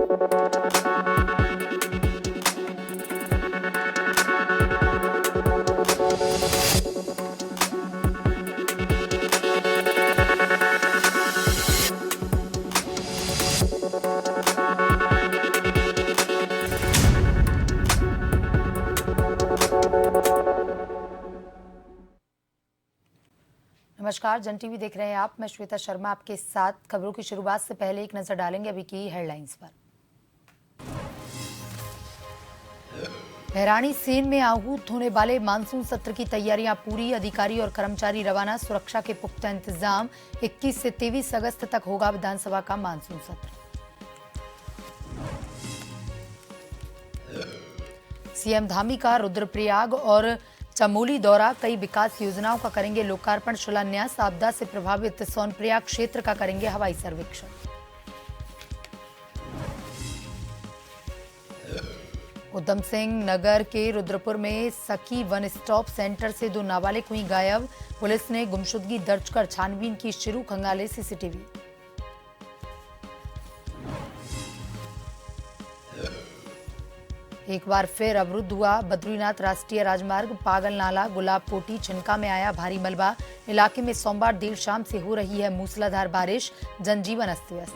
नमस्कार, जन टीवी देख रहे हैं आप। मैं श्वेता शर्मा आपके साथ। खबरों की शुरुआत से पहले एक नजर डालेंगे अभी की हेडलाइंस पर। भैराणी सेन में आहूत होने वाले मानसून सत्र की तैयारियां पूरी, अधिकारी और कर्मचारी रवाना, सुरक्षा के पुख्ता इंतजाम। 21 से 23 अगस्त तक होगा विधानसभा का मानसून सत्र। सीएम धामी का रुद्रप्रयाग और चमोली दौरा, कई विकास योजनाओं का करेंगे लोकार्पण शिलान्यास। आपदा से प्रभावित सोनप्रयाग क्षेत्र का करेंगे हवाई सर्वेक्षण। उधम सिंह नगर के रुद्रपुर में सखी वन स्टॉप सेंटर से 2 नाबालिग हुई गायब, पुलिस ने गुमशुदगी दर्ज कर छानबीन की शुरू, खंगाले सीसीटीवी। एक बार फिर अवरुद्ध हुआ बद्रीनाथ राष्ट्रीय राजमार्ग, पागल नाला, गुलाब कोटी, छिनका में आया भारी मलबा। इलाके में सोमवार देर शाम से हो रही है मूसलाधार बारिश, जनजीवन अस्त व्यस्त।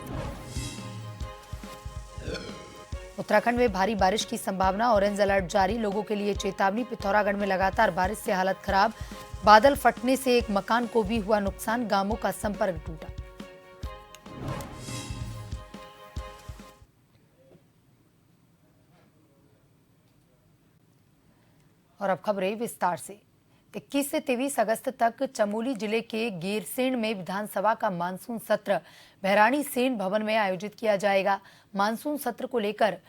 उत्तराखंड में भारी बारिश की संभावना, ऑरेंज अलर्ट जारी, लोगों के लिए चेतावनी। पिथौरागढ़ में लगातार बारिश से हालत खराब, बादल फटने से एक मकान को भी हुआ नुकसान, गांवों का संपर्क टूटा। और अब खबरें विस्तार से। 21 से 23 अगस्त तक चमोली जिले के गेरसेन में विधानसभा का मानसून सत्र भैराणी सेन भवन में आयोजित किया जाएगा। मानसून सत्र को लेकर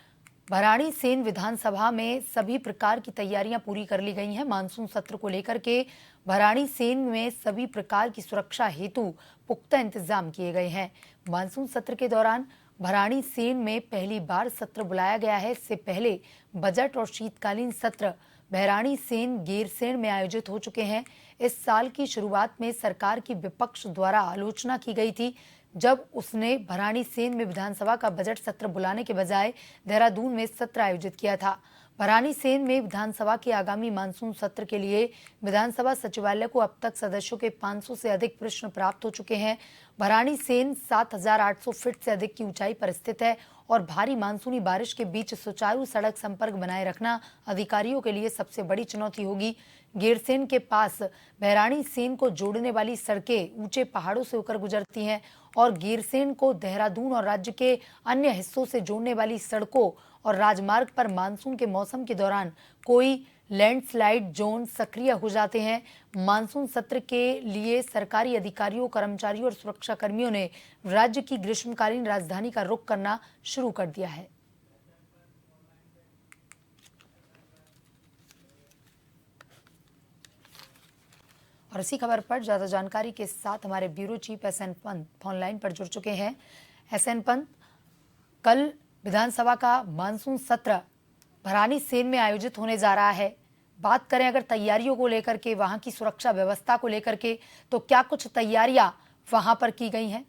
भैराणी सेन विधानसभा में सभी प्रकार की तैयारियां पूरी कर ली गई हैं। मानसून सत्र को लेकर के भैराणी सेन में सभी प्रकार की सुरक्षा हेतु पुख्ता इंतजाम किए गए हैं। मानसून सत्र के दौरान भैराणी सेन में पहली बार सत्र बुलाया गया है। इससे पहले बजट और शीतकालीन सत्र भैराणी सेन गेरसेन में आयोजित हो चुके हैं। इस साल की शुरुआत में सरकार की विपक्ष द्वारा आलोचना की गई थी, जब उसने भैराणी सेन में विधानसभा का बजट सत्र बुलाने के बजाय देहरादून में सत्र आयोजित किया था। भैराणी सेन में विधानसभा के आगामी मानसून सत्र के लिए विधानसभा सचिवालय को अब तक सदस्यों के 500 से अधिक प्रश्न प्राप्त हो चुके हैं। भैराणी सेन 7,800 फीट से अधिक की ऊंचाई पर स्थित है और भारी मानसूनी बारिश के बीच सुचारू सड़क संपर्क बनाए रखना अधिकारियों के लिए सबसे बड़ी चुनौती होगी। गेरसेन के पास भैराणी सेन को जोड़ने वाली सड़कें ऊंचे पहाड़ों से होकर गुजरती हैं और गेरसेन को देहरादून और राज्य के अन्य हिस्सों से जोड़ने वाली सड़कों और राजमार्ग पर मानसून के मौसम के दौरान कोई लैंडस्लाइड जोन सक्रिय हो जाते हैं। मानसून सत्र के लिए सरकारी अधिकारियों, कर्मचारियों और सुरक्षा कर्मियों ने राज्य की ग्रीष्मकालीन राजधानी का रुख करना शुरू कर दिया है। और इसी खबर पर ज्यादा जानकारी के साथ हमारे bureau chief SN Pant phone line पर जुड़ चुके हैं। एसएन पंत, कल विधानसभा का मानसून सत्र भैराणी सेन में आयोजित होने जा रहा है। बात करें अगर तैयारियों को लेकर के, वहां की सुरक्षा व्यवस्था को लेकर के, तो क्या कुछ तैयारियां वहां पर की गई हैं?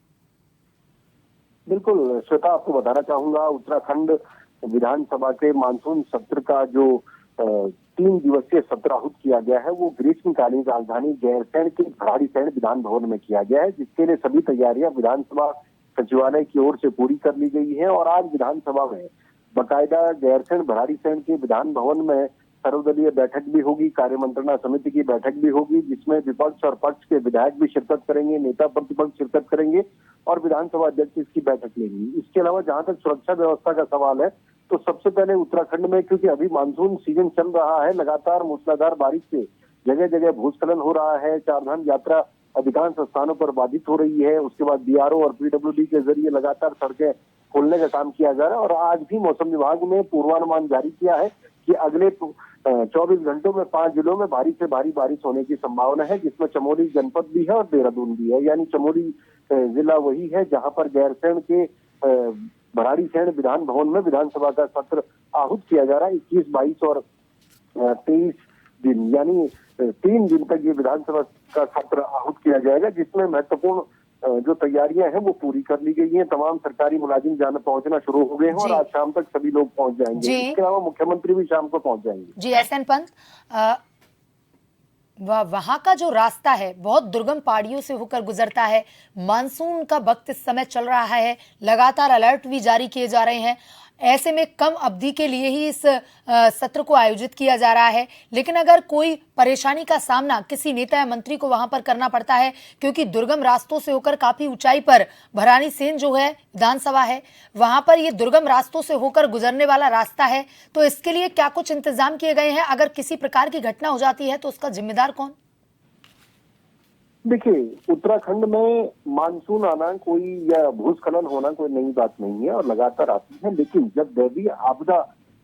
बिल्कुल श्वेता, आपको बताना चाहूंगा, उत्तराखंड विधानसभा के मानसून सत्र का जो 3 दिवसीय सत्र आहूत किया गया है, वो ग्रीष्मकालीन राजधानी गैरसैंण के भैराणी सेन विधान भवन में किया गया है, जिसके लिए सभी तैयारियां विधानसभा सचिवालय की ओर से पूरी कर ली गई है। और आज विधानसभा में बकायदा गैरसैंण भैराणी सेन के विधान भवन में सर्वदलीय बैठक भी होगी, कार्य मंत्रणा समिति की बैठक भी होगी, जिसमें विपक्ष और पक्ष के विधायक भी शिरकत करेंगे, नेता प्रतिपक्ष शिरकत करेंगे और विधानसभा अध्यक्ष इसकी बैठक लेंगी। इसके अलावा जहां तक सुरक्षा व्यवस्था का सवाल है, तो सबसे पहले उत्तराखंड में, क्योंकि अभी मानसून सीजन चल रहा है, लगातार मूसलाधार बारिश से जगह जगह भूस्खलन हो रहा है, चारधाम यात्रा अधिकांश स्थानों पर बाधित हो रही है। उसके बाद बीआरओ और पीडब्ल्यूडी के जरिए लगातार सड़कें खोलने का काम किया जा रहा है। और आज भी मौसम विभाग ने पूर्वानुमान जारी किया है कि अगले 24 घंटों में 5 जिलों में भारी से भारी बारिश होने की संभावना है, जिसमें चमोली जनपद भी है और देहरादून भी है। यानी चमोली जिला वही है जहां पर गैरसैंण के भैराणी सेन विधान भवन में विधानसभा का सत्र आहूत किया जा रहा है। 21, 22 और 23 दिन, यानी 3 दिन तक ये विधानसभा का सत्र आहूत किया जाएगा, जिसमें महत्वपूर्ण जो तैयारियां हैं वो पूरी कर ली गई हैं। तमाम सरकारी मुलाजिम जाना पहुंचना शुरू हो गए हैं और जी आज शाम तक सभी लोग पहुंच जाएंगे। जी इसके अलावा मुख्यमंत्री भी शाम को पहुंच जाएंगे। जी एसएन पंत, वहां का जो रास्ता है बहुत दुर्गम पहाड़ियों से होकर गुजरता है। मानसून का वक्त इस समय चल रहा है, लगातार अलर्ट भी जारी किए जा रहे हैं। ऐसे में कम अवधि के लिए ही इस सत्र को आयोजित किया जा रहा है, लेकिन अगर कोई परेशानी का सामना किसी नेता या मंत्री को वहां पर करना पड़ता है, क्योंकि दुर्गम रास्तों से होकर काफी ऊंचाई पर भराड़ी सेन जो है विधानसभा है, वहां पर ये दुर्गम रास्तों से होकर गुजरने वाला रास्ता है, तो इसके लिए क्या कुछ इंतजाम किए गए हैं? अगर किसी प्रकार की घटना हो जाती है तो उसका जिम्मेदार कौन? देखिए, उत्तराखंड में मानसून आना कोई या भूस्खलन होना कोई नई बात नहीं है और लगातार आती है, लेकिन जब दैवीय आपदा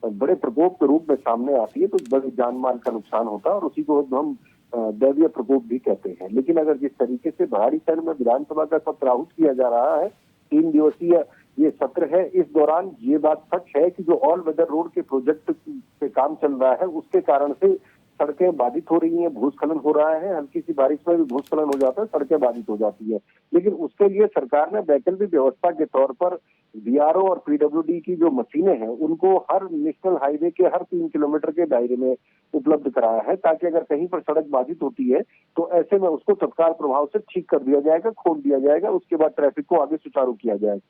बड़े प्रकोप के रूप में सामने आती है तो बड़े जान माल का नुकसान होता है और उसी को हम दैवीय प्रकोप भी कहते हैं। लेकिन अगर जिस तरीके से भराड़ी शहर में विधानसभा का सत्र आहूत किया जा रहा है, 3 दिवसीय ये सत्र है, इस दौरान ये बात सच है कि जो ऑल वेदर रोड के प्रोजेक्ट पे काम चल रहा है उसके कारण से सड़कें बाधित हो रही हैं, भूस्खलन हो रहा है। हल्की सी बारिश में भी भूस्खलन हो जाता है, सड़कें बाधित हो जाती है। लेकिन उसके लिए सरकार ने वैकल्पिक व्यवस्था के तौर पर बीआरओ और पीडब्ल्यूडी की जो मशीनें हैं उनको हर नेशनल हाईवे के हर 3 किलोमीटर के दायरे में उपलब्ध कराया है, ताकि अगर कहीं पर सड़क बाधित होती है तो ऐसे में उसको तत्काल प्रभाव से ठीक कर दिया जाएगा, खोल दिया जाएगा, उसके बाद ट्रैफिक को आगे सुचारू किया जाएगा।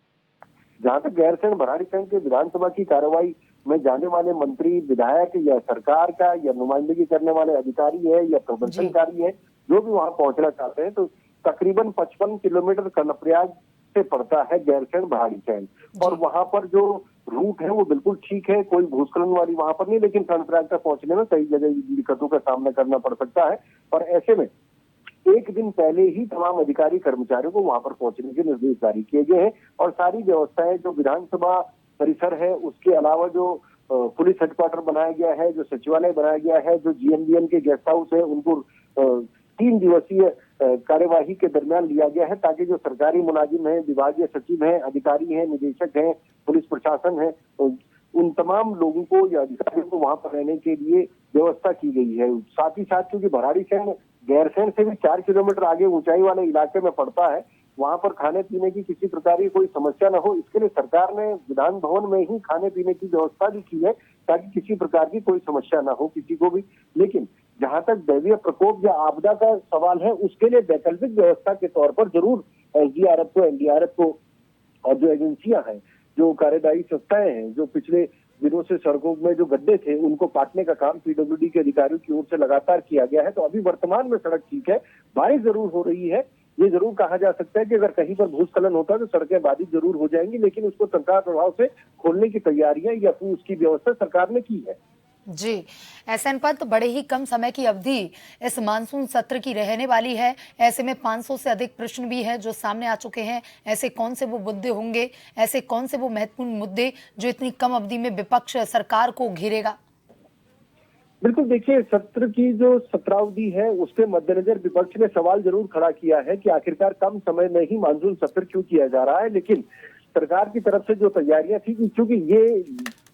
जहां तक गैरसैंण भराड़ीसैंण के विधानसभा की कार्रवाई में जाने वाले मंत्री, विधायक या सरकार का या नुमाइंदगी करने वाले अधिकारी है या प्रबंधनकारी है, जो भी वहां पहुंचना चाहते हैं, तो तकरीबन 55 किलोमीटर कर्णप्रयाग से पड़ता है गैरसैंण भराड़ीसैंण और वहां पर जो रूट है वो बिल्कुल ठीक है, कोई भूस्खलन वाली वहां पर नहीं, लेकिन कर्णप्रयाग तक पहुंचने में कई जगह दिक्कतों का सामना करना पड़ सकता है और ऐसे में एक दिन पहले ही तमाम अधिकारी कर्मचारियों को वहां पर पहुंचने के निर्देश जारी किए गए हैं और सारी व्यवस्थाएं जो विधानसभा परिसर है उसके अलावा जो पुलिस हेडक्वार्टर बनाया गया है, जो सचिवालय बनाया गया है, जो जीएमबीएन के गेस्ट हाउस है, उनको 3 दिवसीय कार्यवाही के दरमियान लिया गया है, ताकि जो सरकारी मुलाजिम है, विभागीय सचिव है, अधिकारी हैं, निदेशक हैं, पुलिस प्रशासन है, उन तमाम लोगों को या अधिकारियों को वहां पर रहने के लिए व्यवस्था की गई है। साथ ही साथ क्योंकि भराड़ीसैंण गैरसैंण से भी 4 किलोमीटर आगे ऊंचाई वाले इलाके में पड़ता है, वहां पर खाने पीने की किसी प्रकार की कोई समस्या न हो, इसके लिए सरकार ने विधान भवन में ही खाने पीने की व्यवस्था भी की है, ताकि किसी प्रकार की कोई समस्या न हो किसी को भी। लेकिन जहां तक दैवीय प्रकोप या आपदा का सवाल है, उसके लिए वैकल्पिक व्यवस्था के तौर पर जरूर एसडीआरएफ को, एनडीआरएफ को और जो एजेंसियां हैं, जो कार्यदायी संस्थाएं हैं, जो पिछले दिनों से सड़कों में जो गड्ढे थे उनको पाटने का काम पीडब्ल्यूडी के अधिकारियों की ओर से लगातार किया गया है। तो अभी वर्तमान में सड़क ठीक है, बारिश जरूर हो रही है, ये जरूर कहा जा सकता है कि अगर कहीं पर भूस्खलन होता है तो सड़कें बाधित जरूर हो जाएंगी, लेकिन उसको तत्काल प्रभाव से खोलने की तैयारियां या फिर उसकी व्यवस्था सरकार ने की है। जी एसएन पंत, बड़े ही कम समय की अवधि इस मानसून सत्र की रहने वाली है। ऐसे में 500 से अधिक प्रश्न भी हैं जो सामने आ चुके हैं। ऐसे कौन से वो मुद्दे होंगे, ऐसे कौन से वो महत्वपूर्ण मुद्दे जो इतनी कम अवधि में विपक्ष सरकार को घेरेगा? बिल्कुल, देखिए, सत्र की जो सत्रावधि है उसके मद्देनजर विपक्ष ने सवाल जरूर खड़ा किया है कि आखिरकार कम समय में ही मानसून सत्र क्यों किया जा रहा है। लेकिन सरकार की तरफ से जो तैयारियां थी, क्योंकि ये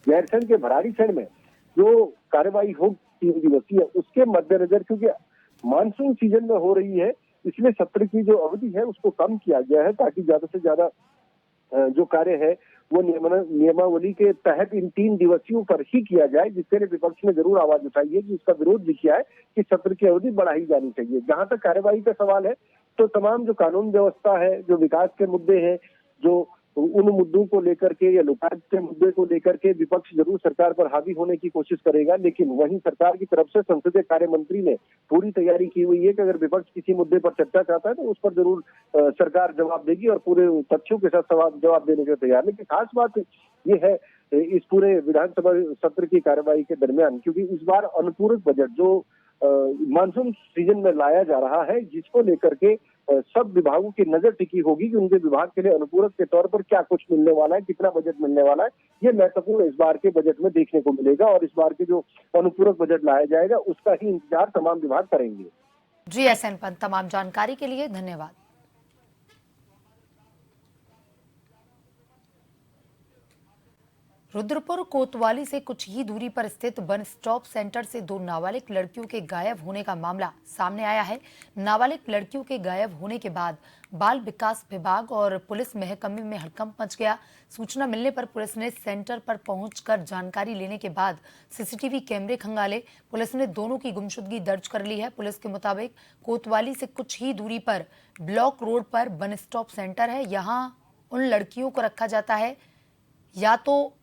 गैरसैंण के भराड़ीसैंण में जो कार्रवाई हो 3 दिवसीय, उसके मद्देनजर क्योंकि मानसून सीजन में हो रही है, इसलिए सत्र की जो अवधि है उसको कम किया गया है, ताकि ज्यादा से ज्यादा जो कार्य है वो नियमावली के तहत इन 3 दिवसीयों पर ही किया जाए, जिसके लिए विपक्ष ने जरूर आवाज उठाई है कि उसका विरोध भी किया है कि सत्र की अवधि बढ़ाई जानी चाहिए। जहां तक कार्यवाही का सवाल है, तो तमाम जो कानून व्यवस्था है, जो विकास के मुद्दे हैं, जो उन मुद्दों को लेकर के या लोकायुक्त के मुद्दे को लेकर के विपक्ष जरूर सरकार पर हावी होने की कोशिश करेगा, लेकिन वहीं सरकार की तरफ से संसदीय कार्य मंत्री ने पूरी तैयारी की हुई है कि अगर विपक्ष किसी मुद्दे पर चर्चा चाहता है तो उस पर जरूर सरकार जवाब देगी और पूरे तथ्यों के साथ जवाब देने के तैयार। लेकिन खास बात ये है इस पूरे विधानसभा सत्र की कार्यवाही के दरमियान, क्योंकि इस बार अनुपूरक बजट जो मानसून सीजन में लाया जा रहा है, जिसको लेकर के सब विभागों की नजर टिकी होगी कि उनके विभाग के लिए अनुपूरक के तौर पर क्या कुछ मिलने वाला है, कितना बजट मिलने वाला है, ये महत्वपूर्ण इस बार के बजट में देखने को मिलेगा और इस बार के जो अनुपूरक बजट लाया जाएगा उसका ही इंतजार तमाम विभाग करेंगे। जी एसएन पंत, तमाम जानकारी के लिए धन्यवाद। रुद्रपुर कोतवाली से कुछ ही दूरी पर स्थित वन स्टॉप सेंटर से 2 नाबालिग लड़कियों के गायब होने का मामला सामने आया है। नाबालिग लड़कियों के गायब होने के बाद बाल विकास विभाग और पुलिस महकमे में हड़कंप मच गया। सूचना मिलने पर पुलिस ने सेंटर पर पहुंचकर जानकारी लेने के बाद सीसीटीवी कैमरे खंगाले। पुलिस ने दोनों की गुमशुदगी दर्ज कर ली है। पुलिस के मुताबिक कोतवाली से कुछ ही दूरी पर ब्लॉक रोड पर वन स्टॉप सेंटर है। यहाँ उन लड़कियों को रखा जाता है या तो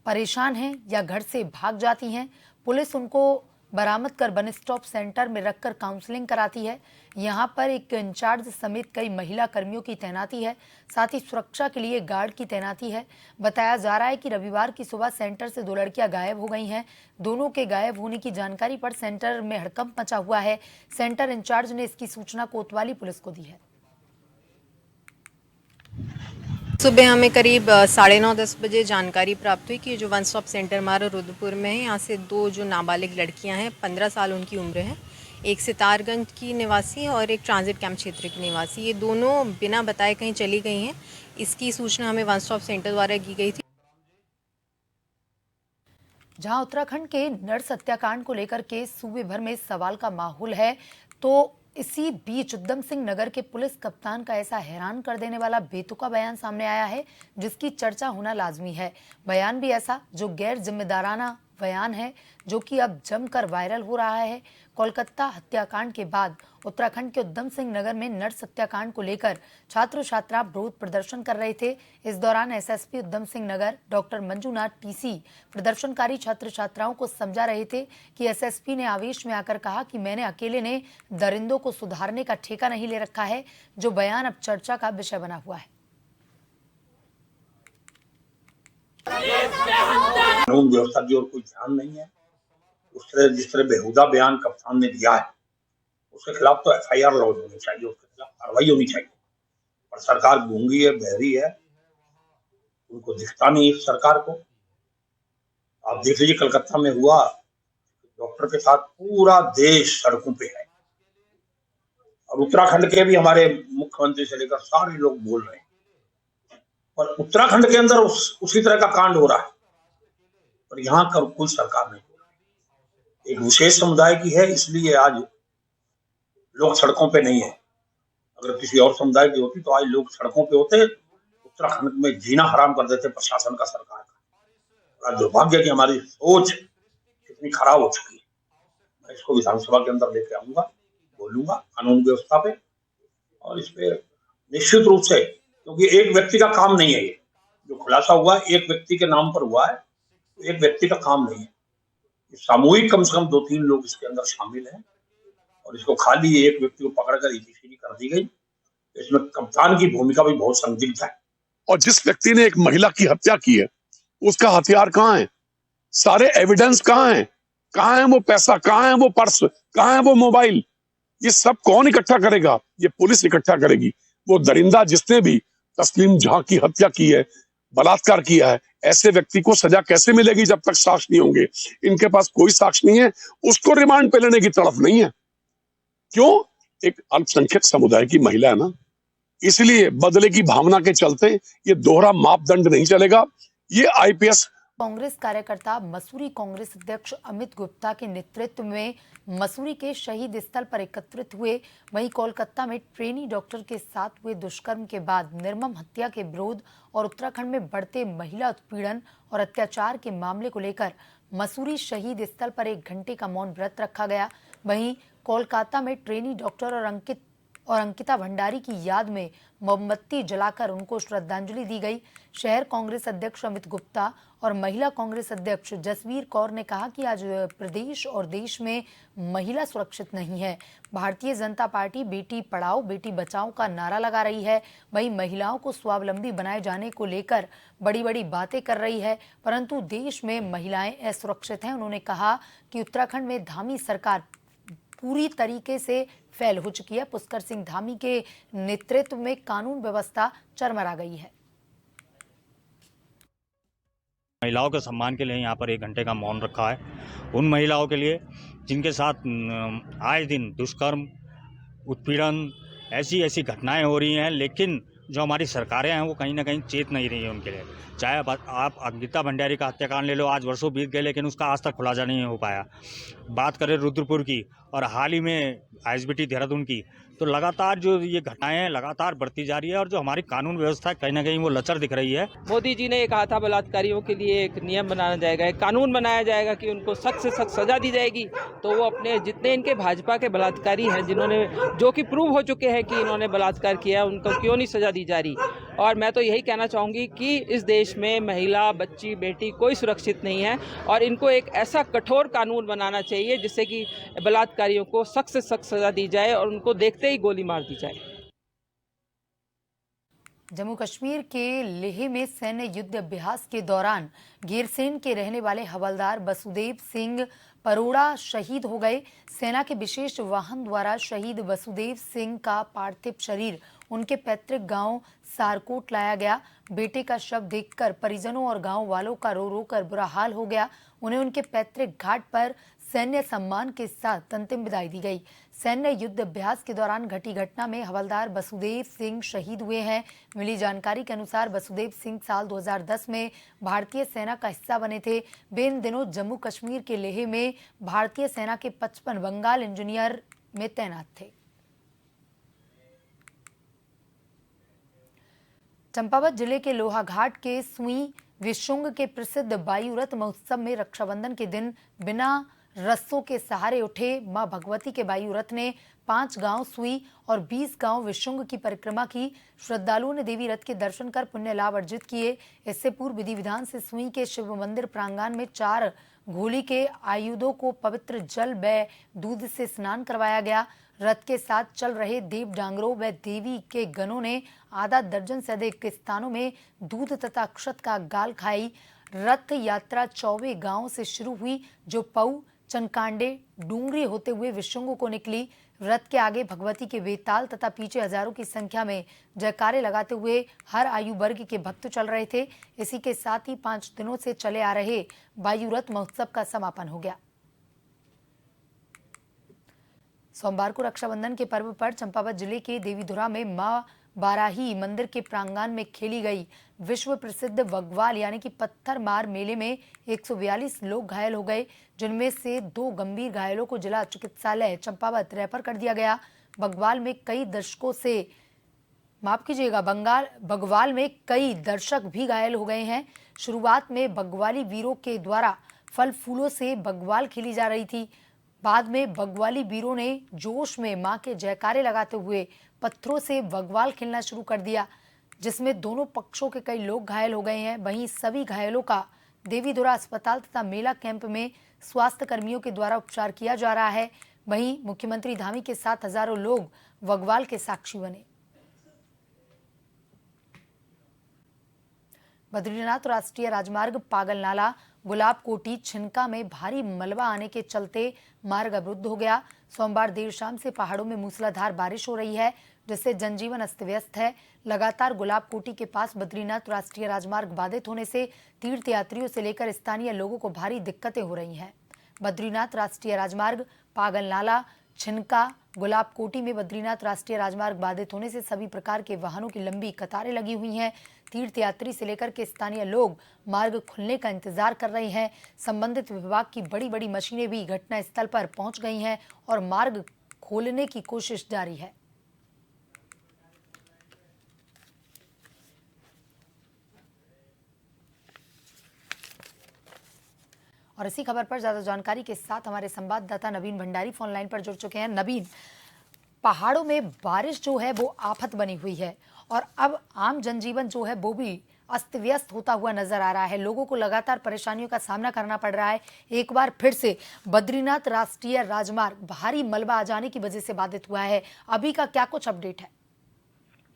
परेशान हैं या घर से भाग जाती हैं। पुलिस उनको बरामद कर वन स्टॉप सेंटर में रखकर काउंसलिंग कराती है। यहां पर एक इंचार्ज समेत कई महिला कर्मियों की तैनाती है, साथ ही सुरक्षा के लिए गार्ड की तैनाती है। बताया जा रहा है कि रविवार की सुबह सेंटर से 2 लड़कियां गायब हो गई हैं। दोनों के गायब होने की जानकारी पर सेंटर में हड़कंप मचा हुआ है। सेंटर इंचार्ज ने इसकी सूचना कोतवाली पुलिस को दी है। सुबह हमें करीब 9:30-10 बजे जानकारी प्राप्त हुई कि जो वन स्टॉप सेंटर हमारा रुद्रपुर में है, यहाँ से 2 जो नाबालिग लड़कियां हैं, 15 साल उनकी उम्र है, एक सितारगंज की निवासी है और एक ट्रांजिट कैंप क्षेत्र की निवासी। ये दोनों बिना बताए कहीं चली गई हैं। इसकी सूचना हमें वन स्टॉप सेंटर द्वारा की गई थी। जहां उत्तराखंड के नर्स हत्याकांड को लेकर के सूबे भर में सवाल का माहौल है, तो इसी बीच उधम सिंह नगर के पुलिस कप्तान का ऐसा हैरान कर देने वाला बेतुका बयान सामने आया है जिसकी चर्चा होना लाजमी है। बयान भी ऐसा जो गैर जिम्मेदाराना बयान है, जो कि अब जमकर वायरल हो रहा है। कोलकाता हत्याकांड के बाद उत्तराखंड के उधम सिंह नगर में नर्स हत्याकांड को लेकर छात्र छात्रा विरोध प्रदर्शन कर रहे थे। इस दौरान SSP Udham Singh Nagar doctor Manjunath TC प्रदर्शनकारी छात्र छात्राओं को समझा रहे थे कि एसएसपी ने आवेश में आकर कहा कि मैंने अकेले ने दरिंदों को सुधारने का ठेका नहीं ले रखा है, जो बयान अब चर्चा का विषय बना हुआ है। कानून व्यवस्था की ओर कोई ध्यान नहीं है। जिस तरह बेहुदा बयान कप्तान ने दिया है, उसके खिलाफ तो एफआईआर लॉन्च होनी चाहिए, उसके खिलाफ कार्रवाई होनी चाहिए। पर सरकार गूंगी है, बहरी है, उनको दिखता नहीं इस सरकार को। आप देख लीजिए कलकत्ता में हुआ, डॉक्टर के साथ पूरा देश सड़कों पे है, और उत्तराखंड के भी हमारे मुख्यमंत्री से लेकर सारे लोग बोल रहे हैं, और उत्तराखंड के अंदर उसी तरह का कांड हो रहा है, पर यहाँ का कोई सरकार नहीं बोल रही। एक विशेष समुदाय की है, इसलिए आज लोग सड़कों पे नहीं है। अगर किसी और समुदाय की होती तो आज लोग सड़कों पे होते, उत्तराखंड में जीना हराम कर देते प्रशासन का, सरकार का। और दुर्भाग्य की हमारी सोच कितनी खराब हो चुकी है। मैं इसको विधानसभा के अंदर लेके आऊंगा, बोलूंगा कानून व्यवस्था पे, और इस पे निश्चित रूप से, क्योंकि एक व्यक्ति का काम नहीं है, ये जो खुलासा हुआ है एक व्यक्ति के नाम पर हुआ है, एक व्यक्ति का काम नहीं है। सामूहिक कम से कम 2-3 लोग इसके अंदर शामिल हैं, और इसको खाली एक व्यक्ति को पकड़कर ईडीसीडी कर दी गई। इसमें कप्तान की भूमिका भी बहुत संदिग्ध है। और जिस व्यक्ति ने एक महिला की हत्या की है, उसका हथियार कहाँ है, सारे एविडेंस कहाँ है, कहाँ है वो पैसा, कहाँ है वो पर्स, कहाँ है वो मोबाइल, ये सब कौन इकट्ठा करेगा? ये पुलिस इकट्ठा करेगी। वो दरिंदा जिसने भी तस्लीम जहां की हत्या की है, बलात्कार किया है, ऐसे व्यक्ति को सजा कैसे मिलेगी जब तक साक्ष्य नहीं होंगे? इनके पास कोई साक्ष्य नहीं है, उसको रिमांड पे लेने की तड़फ नहीं है। क्यों? एक अल्पसंख्यक समुदाय की महिला है ना, इसलिए बदले की भावना के चलते ये दोहरा मापदंड नहीं चलेगा। ये आईपीएस कांग्रेस कार्यकर्ता मसूरी कांग्रेस अध्यक्ष अमित गुप्ता के नेतृत्व में मसूरी के शहीद स्थल पर एकत्रित हुए। वहीं कोलकाता में ट्रेनी डॉक्टर के साथ हुए दुष्कर्म के बाद निर्मम हत्या के विरोध और उत्तराखंड में बढ़ते महिला उत्पीड़न और अत्याचार के मामले को लेकर मसूरी शहीद स्थल पर 1 घंटे का मौन व्रत रखा गया। वहीं कोलकाता में ट्रेनी डॉक्टर और अंकिता भंडारी की याद में मोमबत्ती जलाकर उनको श्रद्धांजलि दी गई। शहर कांग्रेस अध्यक्ष अमित गुप्ता और महिला कांग्रेस अध्यक्ष जसवीर कौर ने कहा कि आज प्रदेश और देश में महिला सुरक्षित नहीं है। भारतीय जनता पार्टी बेटी पढ़ाओ बेटी बचाओ का नारा लगा रही है। वहीं महिलाओं को स्वावलंबी बनाए जाने को लेकर बड़ी बड़ी बातें कर रही है, परंतु देश में महिलाएं असुरक्षित हैं। उन्होंने कहा कि उत्तराखंड में धामी सरकार पूरी तरीके से फेल हो चुकी है। पुष्कर सिंह धामी के नेतृत्व में कानून व्यवस्था चरमरा गई है। महिलाओं के सम्मान के लिए यहाँ पर 1 घंटे का मौन रखा है। उन महिलाओं के लिए जिनके साथ आए दिन दुष्कर्म, उत्पीड़न, ऐसी घटनाएं हो रही हैं, लेकिन जो हमारी सरकारें हैं वो कहीं ना कहीं चेत नहीं रही है उनके लिए। चाहे आप अंकिता भंडारी का हत्याकांड ले लो, आज वर्षों बीत गए लेकिन उसका आज तक खुलासा नहीं हो पाया। बात करें रुद्रपुर की और हाल ही में आईएसबीटी देहरादून की, तो लगातार जो ये घटनाएं हैं लगातार बढ़ती जा रही है और जो हमारी कानून व्यवस्था है कहीं ना कहीं वो लचर दिख रही है। मोदी जी ने ये कहा था बलात्कारियों के लिए एक नियम बनाया जाएगा, एक कानून बनाया जाएगा कि उनको सख्त से सख्त सजा दी जाएगी। तो वो अपने जितने इनके भाजपा के बलात्कारी हैं जिन्होंने, जो कि प्रूव हो चुके हैं कि इन्होंने बलात्कार किया, उनको क्यों नहीं सजा दी जा रही। और मैं तो यही कहना चाहूँगी कि इस देश में महिला, बच्ची, बेटी कोई सुरक्षित नहीं है और इनको एक ऐसा कठोर कानून बनाना चाहिए जिससे कि बलात्कारियों को सख्त से सख्त सजा दी जाए और उनको देखते ही गोली मार दी जाए। जम्मू कश्मीर के लेह में सैन्य युद्ध अभ्यास के दौरान गैरसैंण के रहने वाले हवलदार वसुदेव सिंह परोड़ा शहीद हो गए। सेना के विशेष वाहन द्वारा शहीद वसुदेव सिंह का पार्थिव शरीर उनके पैतृक गांव सारकोट लाया गया। बेटे का शव देखकर परिजनों और गांव वालों का रो रो कर बुरा हाल हो गया। उन्हें उनके पैतृक घाट पर सैन्य सम्मान के साथ अंतिम विदाई दी गई। सैन्य युद्ध अभ्यास के दौरान घटी घटना में हवलदार वसुदेव सिंह शहीद हुए हैं। मिली जानकारी के अनुसार वसुदेव सिंह साल 2010 में भारतीय सेना का हिस्सा बने थे। वे इन दिनों जम्मू कश्मीर के लेह में भारतीय सेना के 55 बंगाल इंजीनियर में तैनात थे। चंपावत जिले के लोहाघाट के सुई विशुंग के प्रसिद्ध वायु रथ महोत्सव में रक्षाबंधन के दिन बिना रस्सों के सहारे उठे मां भगवती के वायु रथ ने 5 गांव सुई और 20 गांव विशुंग की परिक्रमा की। श्रद्धालुओं ने देवी रथ के दर्शन कर पुण्य लाभ अर्जित किए। इससे पूर्व विधि विधान से सुई के शिव मंदिर प्रांगण में 4 घोली के आयुधों को पवित्र जल व दूध से स्नान करवाया गया। रथ के साथ चल रहे देव डांगरों व देवी के गणों ने आधा दर्जन से अधिक स्थानों में दूध तथा अक्षत का गाल खाई। रथ यात्रा 24 गांव से शुरू हुई जो पऊ, चनकांडे, डूंगरी होते हुए विशुंग को निकली। रथ के आगे भगवती के वेताल तथा पीछे हजारों की संख्या में जयकारे लगाते हुए हर आयु वर्ग के भक्त चल रहे थे। इसी के साथ ही 5 दिनों से चले आ रहे वायु रथ महोत्सव का समापन हो गया। सोमवार को रक्षाबंधन के पर्व पर चंपावत जिले के देवीधुरा में मां बाराही मंदिर के प्रांगण में खेली गई विश्व प्रसिद्ध बग्वाल यानी कि पत्थर मार मेले में 142 लोग घायल हो गए, जिनमें से 2 गंभीर घायलों को जिला चिकित्सालय चंपावत रेफर कर दिया गया। बग्वाल में कई दर्शक भी घायल हो गए हैं। शुरुआत में बग्वाली वीरों के द्वारा फल फूलों से बग्वाल खेली जा रही थी। बाद में बग्वाली वीरों ने जोश में मां के जयकारे लगाते हुए पत्थरों से बग्वाल खेलना शुरू कर दिया, जिसमें दोनों पक्षों के कई लोग घायल हो गए हैं। वहीं सभी घायलों का देवीधुरा अस्पताल तथा मेला कैंप में स्वास्थ्य कर्मियों के द्वारा उपचार किया जा रहा है। वहीं मुख्यमंत्री धामी के साथ हजारों लोग बग्वाल के साक्षी बने। बद्रीनाथ राष्ट्रीय राजमार्ग पागलनाला गुलाबकोटी छिनका में भारी मलबा आने के चलते मार्ग अवरुद्ध हो गया। सोमवार देर शाम से पहाड़ों में मूसलाधार बारिश हो रही है, जिससे जनजीवन अस्त व्यस्त है। लगातार गुलाबकोटी के पास बद्रीनाथ राष्ट्रीय राजमार्ग बाधित होने से तीर्थयात्रियों से लेकर स्थानीय लोगों को भारी दिक्कतें हो रही हैं। बद्रीनाथ राष्ट्रीय राजमार्ग पागलनाला छिनका गुलाबकोटी में बद्रीनाथ राष्ट्रीय राजमार्ग बाधित होने से सभी प्रकार के वाहनों की लंबी कतारें लगी हुई हैं। तीर्थयात्री से लेकर के स्थानीय लोग मार्ग खुलने का इंतजार कर रहे हैं। संबंधित विभाग की बड़ी बड़ी मशीनें भी घटनास्थल पर पहुंच गई हैं और मार्ग खोलने की कोशिश जारी है। और इसी खबर पर ज्यादा जानकारी के साथ हमारे संवाददाता नवीन भंडारी फोन लाइन पर जुड़ चुके हैं। नवीन, पहाड़ों में बारिश जो है वो आफत बनी हुई है और अब आम जनजीवन जो है वो भी अस्त व्यस्त होता हुआ नजर आ रहा है। लोगों को लगातार परेशानियों का सामना करना पड़ रहा है। एक बार फिर से बद्रीनाथ राष्ट्रीय राजमार्ग भारी मलबा आ जाने की वजह से बाधित हुआ है। अभी का क्या कुछ अपडेट है?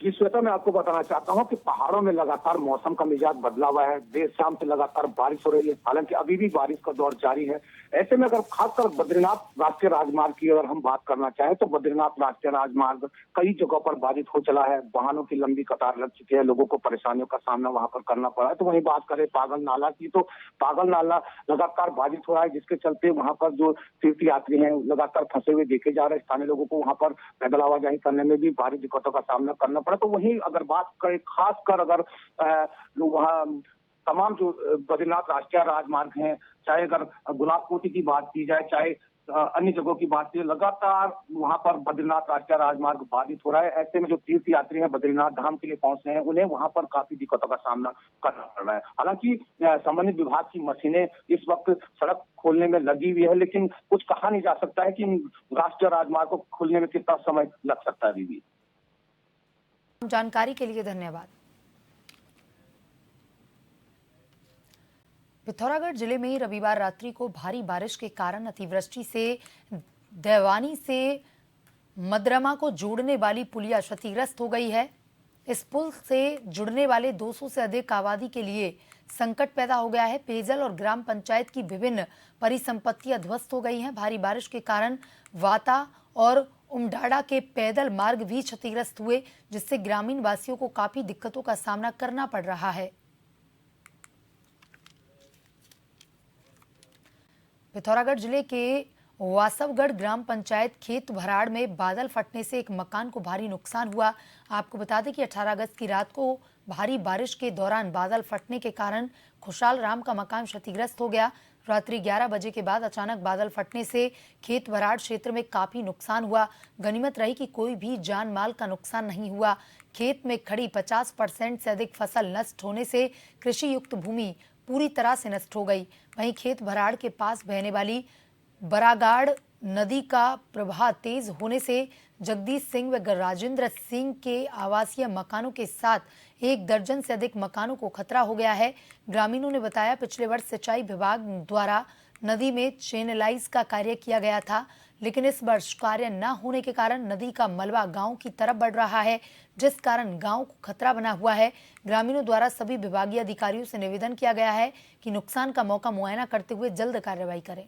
जी श्वेता, मैं आपको बताना चाहता हूं कि पहाड़ों में लगातार मौसम का मिजाज बदला हुआ है। देर शाम से लगातार बारिश हो रही है, हालांकि अभी भी बारिश का दौर जारी है। ऐसे में अगर खासकर बद्रीनाथ राष्ट्रीय राजमार्ग की अगर हम बात करना चाहें तो बद्रीनाथ राष्ट्रीय राजमार्ग कई जगहों पर बाधित हो चला है। वाहनों की लंबी कतार लग चुकी है, लोगों को परेशानियों का सामना वहां पर करना पड़ा है। तो वहीं बात करें पागल नाला की, तो पागल नाला लगातार बाधित हो रहा है, जिसके चलते वहां पर जो तीर्थयात्री हैं लगातार फंसे हुए देखे जा रहे हैं। स्थानीय लोगों को वहां पर पैदल आवाजाही करने में भी भारी दिक्कतों का सामना करना पड़ा। है। तो वहीं अगर बात करें खासकर अगर वहाँ तमाम जो बद्रीनाथ राष्ट्रीय राजमार्ग हैं, चाहे अगर गुलाबकोटी की बात की जाए, चाहे अन्य जगहों की बात की, लगातार वहां पर बद्रीनाथ राष्ट्रीय राजमार्ग बाधित हो रहा है। ऐसे में जो तीर्थ यात्री हैं बद्रीनाथ धाम के लिए पहुंच रहे हैं, उन्हें वहां पर काफी दिक्कतों का सामना करना पड़ रहा है। हालांकि संबंधित विभाग की मशीनें इस वक्त सड़क खोलने में लगी हुई है, लेकिन कुछ कहा नहीं जा सकता है कि राष्ट्रीय राजमार्ग को खोलने में कितना समय लग सकता है। अभी जानकारी के लिए धन्यवाद। पिथौरागढ़ जिले में रविवार रात्रि को भारी बारिश के कारण अतिवृष्टि से देवानी से मदरमा को जोड़ने वाली पुलिया क्षतिग्रस्त हो गई है। इस पुल से जुड़ने वाले 200 से अधिक आबादी के लिए संकट पैदा हो गया है। पेयजल और ग्राम पंचायत की विभिन्न परिसंपत्तियां ध्वस्त हो गई हैं। भारी बारिश के कारण वाता और उमडाड़ा के पैदल मार्ग भी क्षतिग्रस्त हुए, जिससे ग्रामीण वासियों को काफी दिक्कतों का सामना करना पड़ रहा है। पिथौरागढ़ जिले के वासवगढ़ ग्राम पंचायत खेत भराड़ में बादल फटने से एक मकान को भारी नुकसान हुआ। आपको बता दें कि 18 अगस्त की रात को भारी बारिश के दौरान बादल फटने के कारण खुशहाल राम का मकान क्षतिग्रस्त हो गया। रात्रि 11 बजे के बाद अचानक बादल फटने से खेत भराड़ क्षेत्र में काफी नुकसान हुआ। गनीमत रही कि कोई भी जान माल का नुकसान नहीं हुआ। खेत में खड़ी 50% से अधिक फसल नष्ट होने से कृषि युक्त भूमि पूरी तरह से नष्ट हो गई। वहीं खेत भराड़ के पास बहने वाली बरागाड़ नदी का प्रवाह तेज होने से जगदीश सिंह व राजेंद्र सिंह के आवासीय मकानों के साथ 1 दर्जन से अधिक मकानों को खतरा हो गया है। ग्रामीणों ने बताया पिछले वर्ष सिंचाई विभाग द्वारा नदी में चैनलाइज का कार्य किया गया था, लेकिन इस वर्ष कार्य न होने के कारण नदी का मलबा गांव की तरफ बढ़ रहा है, जिस कारण गांव को खतरा बना हुआ है। ग्रामीणों द्वारा सभी विभागीय अधिकारियों से निवेदन किया गया है कि नुकसान का मौका मुआयना करते हुए जल्द कार्रवाई करें।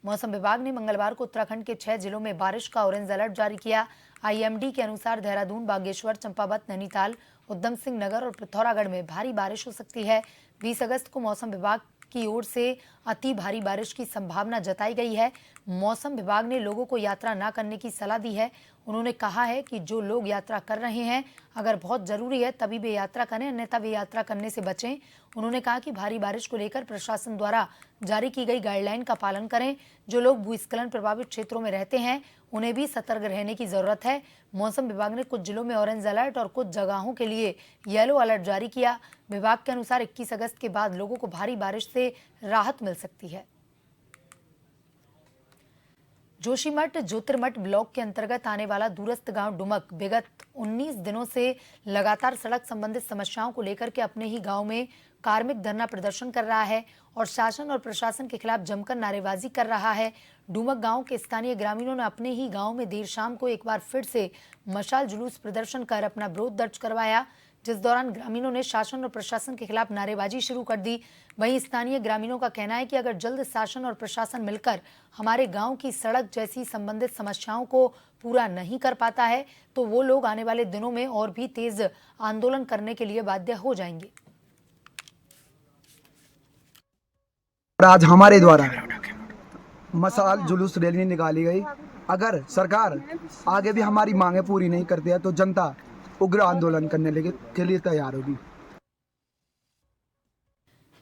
मौसम विभाग ने मंगलवार को उत्तराखंड के 6 जिलों में बारिश का ऑरेंज अलर्ट जारी किया। आईएमडी के अनुसार देहरादून, बागेश्वर, चंपावत, नैनीताल, उधम सिंह नगर और पिथौरागढ़ में भारी बारिश हो सकती है। 20 अगस्त को मौसम विभाग की ओर से अति भारी बारिश की संभावना जताई गई है। मौसम विभाग ने लोगों को यात्रा न करने की सलाह दी है। उन्होंने कहा है कि जो लोग यात्रा कर रहे हैं, अगर बहुत जरूरी है तभी वे यात्रा करें, अन्यथा वे यात्रा करने से बचें। उन्होंने कहा कि भारी बारिश को लेकर प्रशासन द्वारा जारी की गई गाइडलाइन का पालन करें। जो लोग भूस्खलन प्रभावित क्षेत्रों में रहते हैं, उन्हें भी सतर्क रहने की जरूरत है। मौसम विभाग ने कुछ जिलों में ऑरेंज अलर्ट और कुछ जगहों के लिए येलो अलर्ट जारी किया। विभाग के अनुसार 21 अगस्त के बाद लोगों को भारी बारिश से राहत मिल सकती है। जोशीमठ ज्योतिर्मठ ब्लॉक के अंतर्गत आने वाला दूरस्थ गांव डुमक विगत 19 दिनों से लगातार सड़क संबंधित समस्याओं को लेकर के अपने ही गांव में कार्मिक धरना प्रदर्शन कर रहा है और शासन और प्रशासन के खिलाफ जमकर नारेबाजी कर रहा है। डुमक गांव के स्थानीय ग्रामीणों ने अपने ही गांव में देर शाम को एक बार फिर से मशाल जुलूस प्रदर्शन कर अपना विरोध दर्ज करवाया, जिस दौरान ग्रामीणों ने शासन और प्रशासन के खिलाफ नारेबाजी शुरू कर दी। वहीं स्थानीय ग्रामीणों का कहना है कि अगर जल्द शासन और प्रशासन मिलकर हमारे गांव की सड़क जैसी संबंधित समस्याओं को पूरा नहीं कर पाता है, तो वो लोग आने वाले दिनों में और भी तेज आंदोलन करने के लिए बाध्य हो जाएंगे। आज हमारे द्वारा मशाल जुलूस रैली निकाली गई। अगर सरकार आगे भी हमारी मांगे पूरी नहीं करती है तो जनता उग्र आंदोलन करने के लिए तैयार होगी।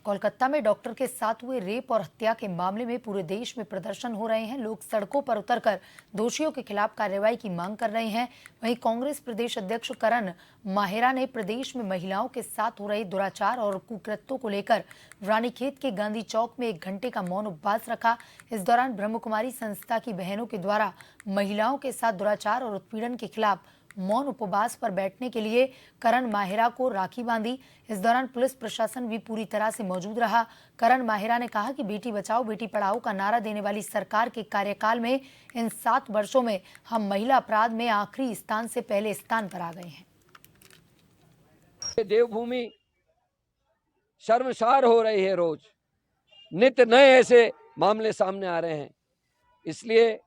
कोलकाता में डॉक्टर के साथ हुए रेप और हत्या के मामले में पूरे देश में प्रदर्शन हो रहे हैं। लोग सड़कों पर उतरकर दोषियों के खिलाफ कार्रवाई की मांग कर रहे हैं। वहीं कांग्रेस प्रदेश अध्यक्ष करण माहेरा ने प्रदेश में महिलाओं के साथ हो रहे दुराचार और कुकृत्यों को लेकर रानीखेत के गांधी चौक में 1 घंटे का मौन उपवास रखा। इस दौरान ब्रह्मकुमारी संस्था की बहनों के द्वारा महिलाओं के साथ दुराचार और उत्पीड़न के खिलाफ मौन उपवास पर बैठने के लिए करण माहेरा को राखी बांधी। इस दौरान पुलिस प्रशासन भी पूरी तरह से मौजूद रहा। करण माहेरा ने कहा कि बेटी बचाओ बेटी पढ़ाओ का नारा देने वाली सरकार के कार्यकाल में इन 7 वर्षों में हम महिला अपराध में आखिरी स्थान से पहले स्थान पर आ गए हैं। देवभूमि शर्मसार हो रही है, रोज नित्य नए ऐसे मामले सामने आ रहे हैं। इसलिए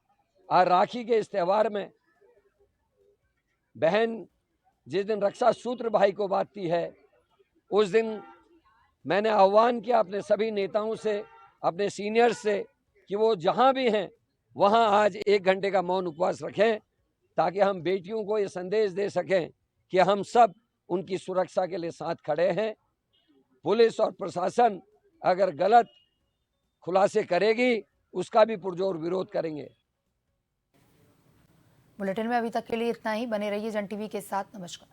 आज राखी के इस त्योहार में बहन जिस दिन रक्षा सूत्र भाई को बांधती है, उस दिन मैंने आह्वान किया अपने सभी नेताओं से, अपने सीनियर्स से कि वो जहां भी हैं वहां आज 1 घंटे का मौन उपवास रखें ताकि हम बेटियों को ये संदेश दे सकें कि हम सब उनकी सुरक्षा के लिए साथ खड़े हैं। पुलिस और प्रशासन अगर गलत खुलासे करेगी उसका भी पुरजोर विरोध करेंगे। बुलेटिन में अभी तक के लिए इतना ही। बने रहिए जन टीवी के साथ। नमस्कार।